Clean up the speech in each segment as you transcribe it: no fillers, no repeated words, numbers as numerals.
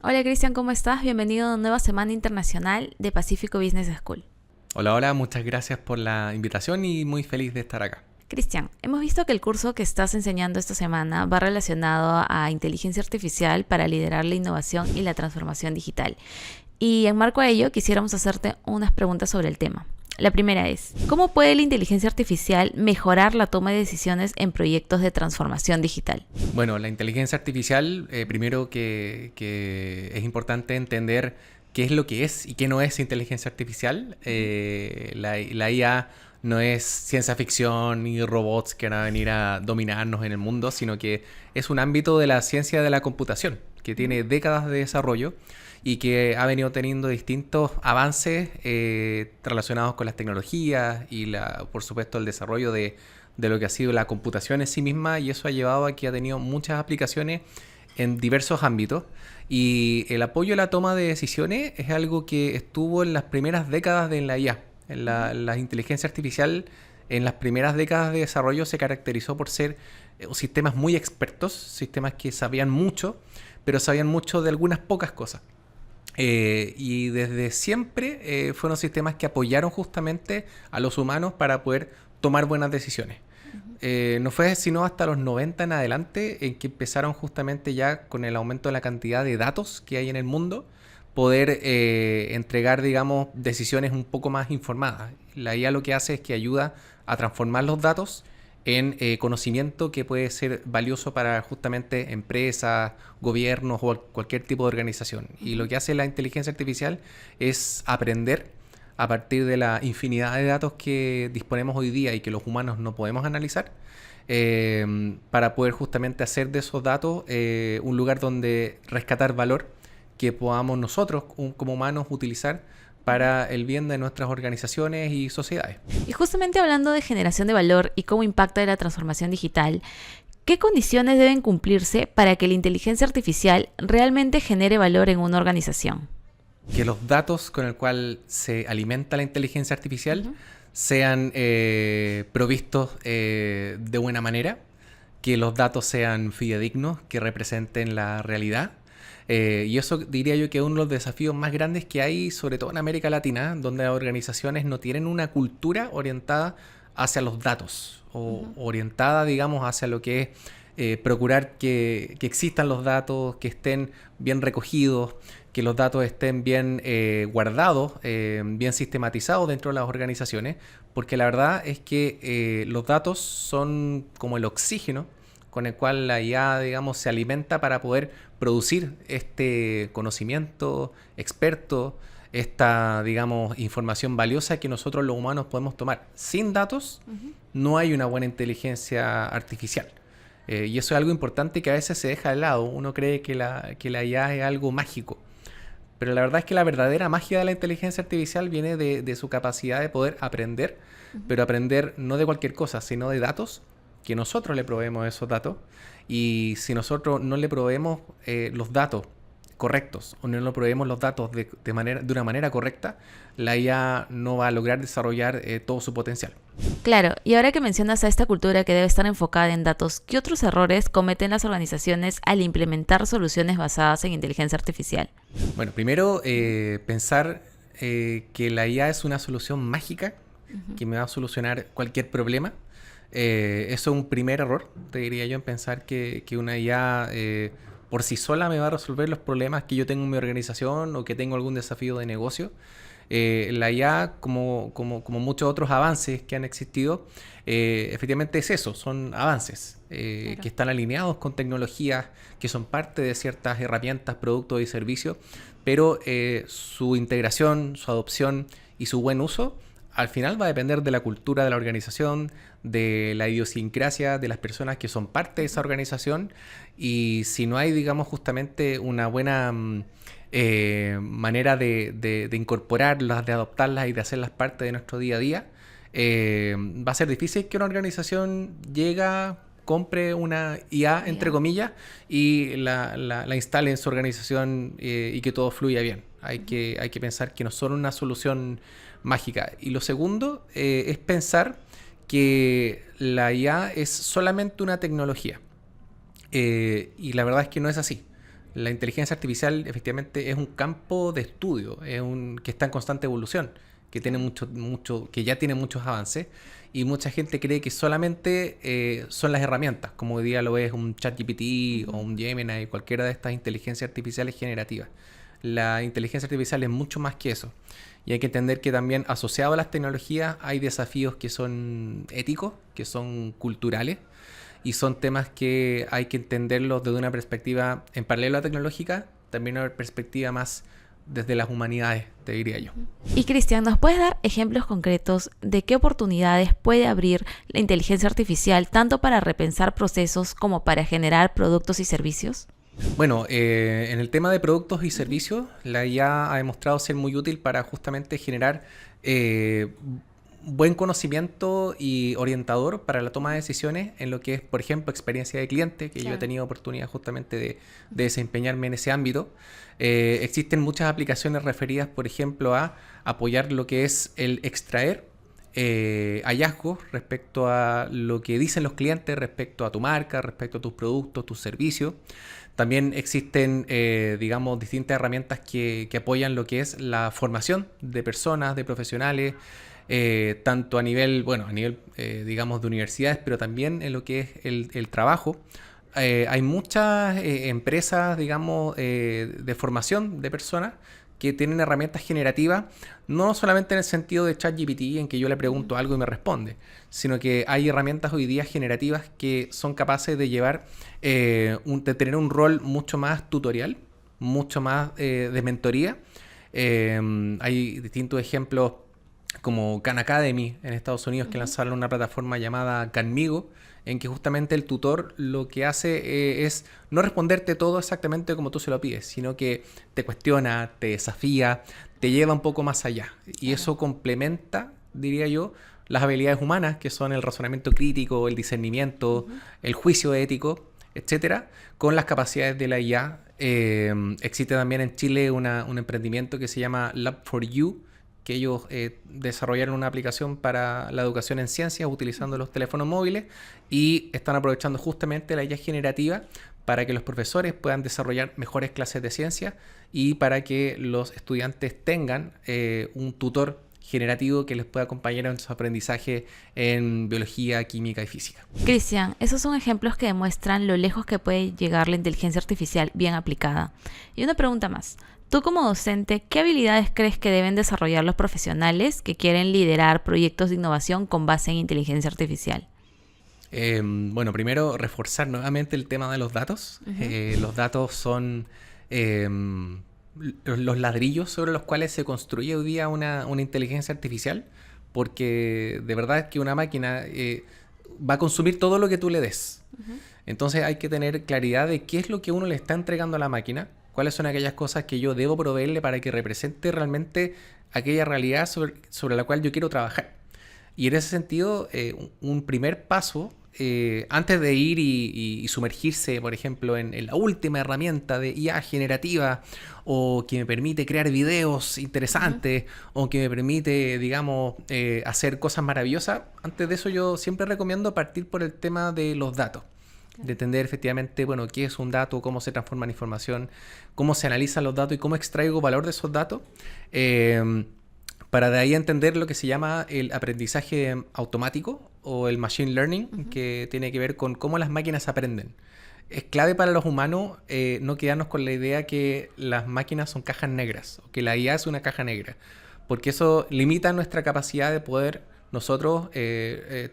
Hola Cristian, ¿cómo estás? Bienvenido a una nueva semana internacional de Pacífico Business School. Hola, hola, muchas gracias por la invitación y muy feliz de estar acá. Cristian, hemos visto que el curso que estás enseñando esta semana va relacionado a inteligencia artificial para liderar la innovación y la transformación digital. Y en marco a ello, quisiéramos hacerte unas preguntas sobre el tema. La primera es, ¿cómo puede la inteligencia artificial mejorar la toma de decisiones en proyectos de transformación digital? Bueno, la inteligencia artificial, primero que es importante entender qué es lo que es y qué no es inteligencia artificial. La IA no es ciencia ficción ni robots que van a venir a dominarnos en el mundo, sino que es un ámbito de la ciencia de la computación que tiene décadas de desarrollo y que ha venido teniendo distintos avances relacionados con las tecnologías y, por supuesto, el desarrollo de lo que ha sido la computación en sí misma, y eso ha llevado a que ha tenido muchas aplicaciones en diversos ámbitos. Y el apoyo a la toma de decisiones es algo que estuvo en las primeras décadas de la IA. La inteligencia artificial en las primeras décadas de desarrollo se caracterizó por ser sistemas muy expertos, sistemas que sabían mucho, pero sabían mucho de algunas pocas cosas. Y desde siempre fueron sistemas que apoyaron justamente a los humanos para poder tomar buenas decisiones. No fue sino hasta los 90 en adelante en que empezaron justamente ya con el aumento de la cantidad de datos que hay en el mundo, poder entregar, digamos, decisiones un poco más informadas. La IA lo que hace es que ayuda a transformar los datos en conocimiento que puede ser valioso para justamente empresas, gobiernos o cualquier tipo de organización. Y lo que hace la inteligencia artificial es aprender a partir de la infinidad de datos que disponemos hoy día y que los humanos no podemos analizar, para poder justamente hacer de esos datos un lugar donde rescatar valor que podamos nosotros como humanos utilizar para el bien de nuestras organizaciones y sociedades. Y justamente hablando de generación de valor y cómo impacta la transformación digital, ¿qué condiciones deben cumplirse para que la inteligencia artificial realmente genere valor en una organización? Que los datos con el cual se alimenta la inteligencia artificial Ujú. sean provistos de buena manera, que los datos sean fidedignos, que representen la realidad. Y eso diría yo que es uno de los desafíos más grandes que hay, sobre todo en América Latina, donde las organizaciones no tienen una cultura orientada hacia los datos o orientada, digamos, hacia lo que es procurar que existan los datos, que estén bien recogidos, que los datos estén bien guardados, bien sistematizados dentro de las organizaciones, porque la verdad es que los datos son como el oxígeno con el cual la IA, digamos, se alimenta para poder producir este conocimiento experto, esta, digamos, información valiosa que nosotros los humanos podemos tomar. Sin datos no hay una buena inteligencia artificial. Y eso es algo importante que a veces se deja de lado. Uno cree que la IA es algo mágico. Pero la verdad es que la verdadera magia de la inteligencia artificial viene de su capacidad de poder aprender, pero aprender no de cualquier cosa, sino de datos, que nosotros le proveemos esos datos. Y si nosotros no le proveemos los datos correctos o no le proveemos los datos de una manera correcta, la IA no va a lograr desarrollar todo su potencial. Claro, y ahora que mencionas a esta cultura que debe estar enfocada en datos, ¿qué otros errores cometen las organizaciones al implementar soluciones basadas en inteligencia artificial? Bueno, primero pensar que la IA es una solución mágica que me va a solucionar cualquier problema. Eso es un primer error, te diría yo, en pensar que una IA por sí sola me va a resolver los problemas que yo tengo en mi organización o que tengo algún desafío de negocio. La IA, como muchos otros avances que han existido, efectivamente es eso, son avances Claro. que están alineados con tecnologías que son parte de ciertas herramientas, productos y servicios, pero su integración, su adopción y su buen uso al final va a depender de la cultura de la organización, de la idiosincrasia de las personas que son parte de esa organización. Y si no hay, digamos, justamente una buena manera de incorporarlas, de adoptarlas y de hacerlas parte de nuestro día a día, va a ser difícil que una organización llegue, compre una IA, entre Ya. comillas, y la instale en su organización y que todo fluya bien. Hay que pensar que no son una solución mágica. Y lo segundo es pensar que la IA es solamente una tecnología. Y la verdad es que no es así. La inteligencia artificial efectivamente es un campo de estudio, que está en constante evolución, que tiene que ya tiene muchos avances, y mucha gente cree que solamente son las herramientas, como hoy día lo es un ChatGPT o un Gemini, cualquiera de estas inteligencias artificiales generativas. La inteligencia artificial es mucho más que eso. Y hay que entender que también asociado a las tecnologías hay desafíos que son éticos, que son culturales, y son temas que hay que entenderlos desde una perspectiva en paralelo a la tecnológica, también una perspectiva más desde las humanidades, te diría yo. Y Cristian, ¿nos puedes dar ejemplos concretos de qué oportunidades puede abrir la inteligencia artificial tanto para repensar procesos como para generar productos y servicios? Bueno, en el tema de productos y servicios, la IA ha demostrado ser muy útil para justamente generar buen conocimiento y orientador para la toma de decisiones en lo que es, por ejemplo, experiencia de cliente, que yo he tenido oportunidad justamente de desempeñarme en ese ámbito. Existen muchas aplicaciones referidas, por ejemplo, a apoyar lo que es el extraer hallazgos respecto a lo que dicen los clientes, respecto a tu marca, respecto a tus productos, tus servicios. También existen, digamos, distintas herramientas que apoyan lo que es la formación de personas, de profesionales, tanto a nivel, digamos, de universidades, pero también en lo que es el trabajo. Hay muchas empresas, digamos, de formación de personas que tienen herramientas generativas, no solamente en el sentido de ChatGPT, en que yo le pregunto algo y me responde, sino que hay herramientas hoy día generativas que son capaces de llevar, de tener un rol mucho más tutorial, mucho más de mentoría. Hay distintos ejemplos como Khan Academy en Estados Unidos, que lanzaron una plataforma llamada Khanmigo, en que justamente el tutor lo que hace es no responderte todo exactamente como tú se lo pides, sino que te cuestiona, te desafía, te lleva un poco más allá. Y eso complementa, diría yo, las habilidades humanas, que son el razonamiento crítico, el discernimiento, el juicio ético, etcétera, con las capacidades de la IA. Existe también en Chile un emprendimiento que se llama Lab4U, que ellos desarrollaron una aplicación para la educación en ciencias utilizando los teléfonos móviles y están aprovechando justamente la IA generativa para que los profesores puedan desarrollar mejores clases de ciencia y para que los estudiantes tengan un tutor generativo que les pueda acompañar en su aprendizaje en biología, química y física. Cristian, esos son ejemplos que demuestran lo lejos que puede llegar la inteligencia artificial bien aplicada. Y una pregunta más. Tú como docente, ¿qué habilidades crees que deben desarrollar los profesionales que quieren liderar proyectos de innovación con base en inteligencia artificial? Bueno, primero reforzar nuevamente el tema de los datos. Los datos son los ladrillos sobre los cuales se construye hoy día una inteligencia artificial, porque de verdad que una máquina va a consumir todo lo que tú le des. Entonces hay que tener claridad de qué es lo que uno le está entregando a la máquina, cuáles son aquellas cosas que yo debo proveerle para que represente realmente aquella realidad sobre la cual yo quiero trabajar. Y en ese sentido, un primer paso, antes de ir y sumergirse, por ejemplo, en la última herramienta de IA generativa, o que me permite crear videos interesantes, o que me permite, digamos, hacer cosas maravillosas, antes de eso yo siempre recomiendo partir por el tema de los datos. De entender efectivamente, bueno, qué es un dato, cómo se transforma en información, cómo se analizan los datos y cómo extraigo valor de esos datos, para de ahí entender lo que se llama el aprendizaje automático o el machine learning, que tiene que ver con cómo las máquinas aprenden. Es clave para los humanos no quedarnos con la idea que las máquinas son cajas negras, o que la IA es una caja negra, porque eso limita nuestra capacidad de poder nosotros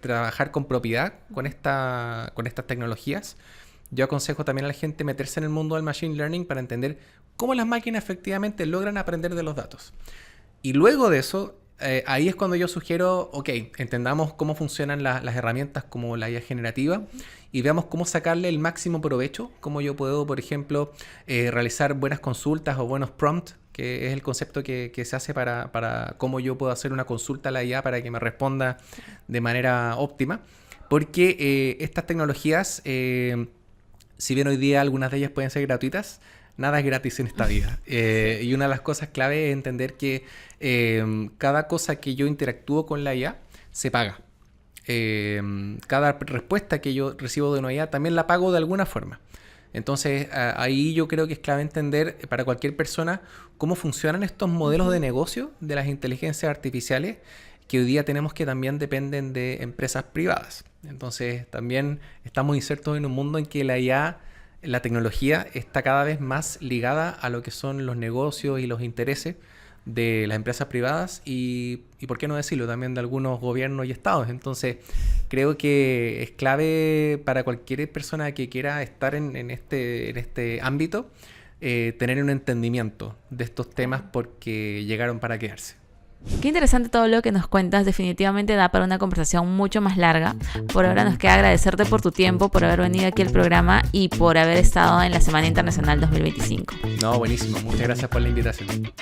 trabajar con propiedad con estas tecnologías. Yo aconsejo también a la gente meterse en el mundo del machine learning para entender cómo las máquinas efectivamente logran aprender de los datos. Y luego de eso, ahí es cuando yo sugiero, ok, entendamos cómo funcionan las herramientas como la IA generativa y veamos cómo sacarle el máximo provecho, cómo yo puedo, por ejemplo, realizar buenas consultas o buenos prompts, que es el concepto que se hace para cómo yo puedo hacer una consulta a la IA para que me responda de manera óptima. Porque estas tecnologías, si bien hoy día algunas de ellas pueden ser gratuitas, nada es gratis en esta vida. Y una de las cosas clave es entender que cada cosa que yo interactúo con la IA se paga. Cada respuesta que yo recibo de una IA también la pago de alguna forma. Entonces, ahí yo creo que es clave entender para cualquier persona cómo funcionan estos modelos de negocio de las inteligencias artificiales que hoy día tenemos que también dependen de empresas privadas. Entonces, también estamos insertos en un mundo en que la IA, la tecnología, está cada vez más ligada a lo que son los negocios y los intereses de las empresas privadas y por qué no decirlo, también de algunos gobiernos y estados. Entonces, creo que es clave para cualquier persona que quiera estar en este ámbito, tener un entendimiento de estos temas porque llegaron para quedarse. Qué interesante todo lo que nos cuentas, definitivamente da para una conversación mucho más larga. Por ahora nos queda agradecerte por tu tiempo, por haber venido aquí al programa y por haber estado en la Semana Internacional 2025. No, buenísimo, muchas gracias por la invitación.